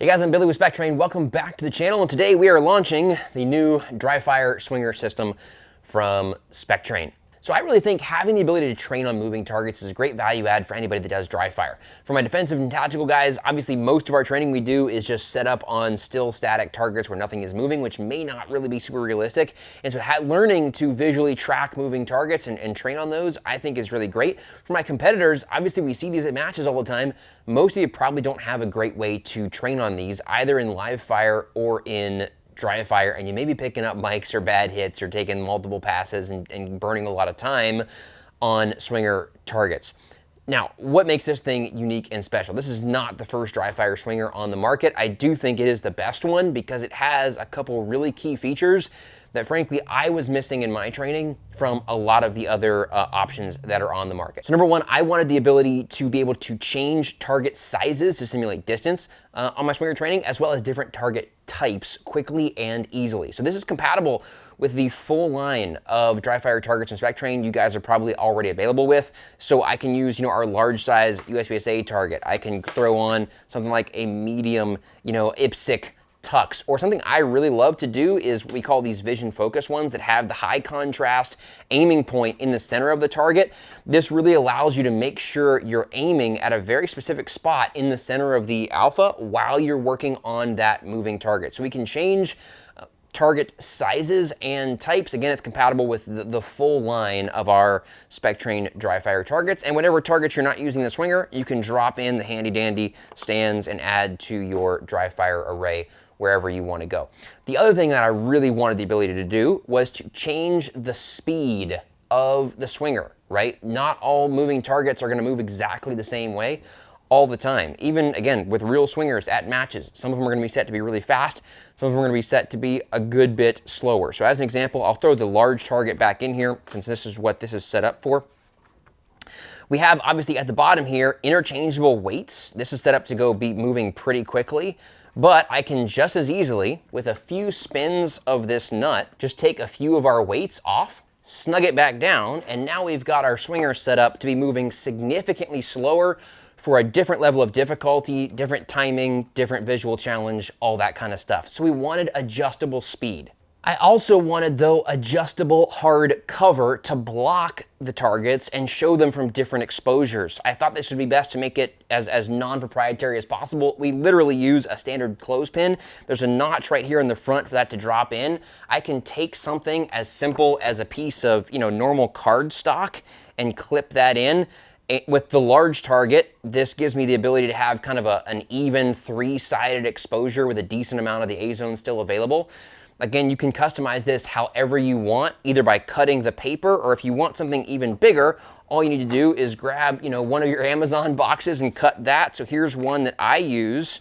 Hey guys, I'm Billy with SpecTrain. Welcome back to the channel, and today we are launching the new dry fire swinger system from SpecTrain. So I really think having the ability to train on moving targets is a great value add for anybody that does dry fire. For my defensive and tactical guys, obviously most of our training we do is just set up on still static targets where nothing is moving, which may not really be super realistic. And so learning to visually track moving targets and train on those, I think is really great. For my competitors, obviously we see these at matches all the time. Most of you probably don't have a great way to train on these, either in live fire or in dry fire, and you may be picking up mics or bad hits or taking multiple passes and burning a lot of time on swinger targets. Now, what makes this thing unique and special? This is not the first dry fire swinger on the market. I do think it is the best one because it has a couple really key features that frankly I was missing in my training from a lot of the other options that are on the market. So number one, I wanted the ability to be able to change target sizes to simulate distance on my swinger training, as well as different target types quickly and easily. So this is compatible with the full line of dry fire targets and SpecTrain you guys are probably already available with. So I can use, our large size USPSA target. I can throw on something like a medium, IPSC tux, or something I really love to do is we call these vision focus ones that have the high contrast aiming point in the center of the target. This really allows you to make sure you're aiming at a very specific spot in the center of the alpha while you're working on that moving target. So we can change target sizes and types. Again, it's compatible with the full line of our SpecTrain dry fire targets. And whatever targets you're not using the swinger, you can drop in the handy dandy stands and add to your dry fire array wherever you want to go. The other thing that I really wanted the ability to do was to change the speed of the swinger, right? Not all moving targets are going to move exactly the same way all the time. Even, again, with real swingers at matches, some of them are going to be set to be really fast, some of them are going to be set to be a good bit slower. So as an example, I'll throw the large target back in here since this is what this is set up for. We have, obviously, at the bottom here, interchangeable weights. This is set up to be moving pretty quickly. But I can just as easily, with a few spins of this nut, just take a few of our weights off, snug it back down, and now we've got our swinger set up to be moving significantly slower for a different level of difficulty, different timing, different visual challenge, all that kind of stuff. So we wanted adjustable speed. I also wanted, though, adjustable hard cover to block the targets and show them from different exposures. I thought this would be best to make it as non-proprietary as possible. We literally use a standard clothespin. There's a notch right here in the front for that to drop in. I can take something as simple as a piece of, normal card stock and clip that in. With the large target, this gives me the ability to have kind of an even three-sided exposure with a decent amount of the A-zone still available. Again, you can customize this however you want, either by cutting the paper, or if you want something even bigger, all you need to do is grab, one of your Amazon boxes and cut that. So here's one that I use,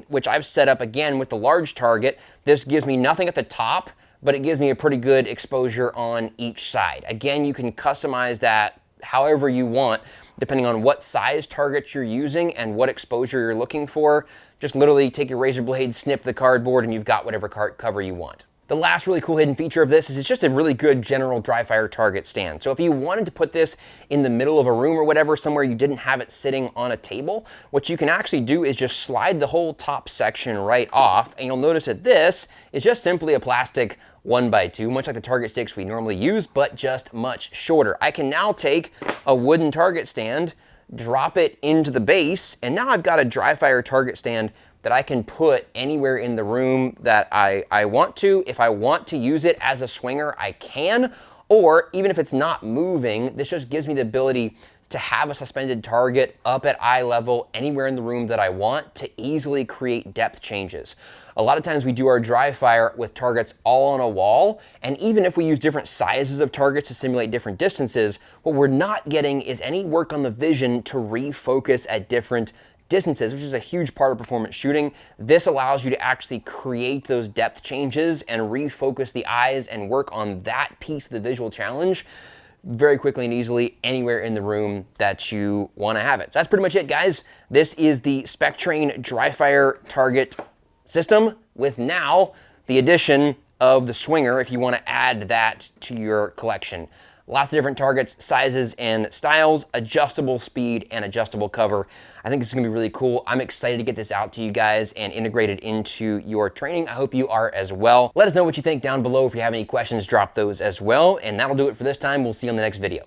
which I've set up again with the large target. This gives me nothing at the top, but it gives me a pretty good exposure on each side. Again, you can customize that however you want, depending on what size target you're using and what exposure you're looking for. Just literally take your razor blade, snip the cardboard, and you've got whatever cover you want. The last really cool hidden feature of this is it's just a really good general dry fire target stand. So if you wanted to put this in the middle of a room or whatever, somewhere you didn't have it sitting on a table, what you can actually do is just slide the whole top section right off, and you'll notice that this is just simply a plastic 1x2, much like the target sticks we normally use, but just much shorter. I can now take a wooden target stand, drop it into the base, and now I've got a dry fire target stand that I can put anywhere in the room that I want to. If I want to use it as a swinger, I can, or even if it's not moving, this just gives me the ability to have a suspended target up at eye level anywhere in the room that I want to easily create depth changes. A lot of times we do our dry fire with targets all on a wall, and even if we use different sizes of targets to simulate different distances, what we're not getting is any work on the vision to refocus at different distances, which is a huge part of performance shooting. This allows you to actually create those depth changes and refocus the eyes and work on that piece of the visual challenge very quickly and easily anywhere in the room that you want to have it. So that's pretty much it, guys. This is the SpecTrain dry fire target system with now the addition of the swinger if you want to add that to your collection. Lots of different targets, sizes, and styles, adjustable speed and adjustable cover. I think this is gonna be really cool. I'm excited to get this out to you guys and integrate it into your training. I hope you are as well. Let us know what you think down below. If you have any questions, drop those as well. And that'll do it for this time. We'll see you on the next video.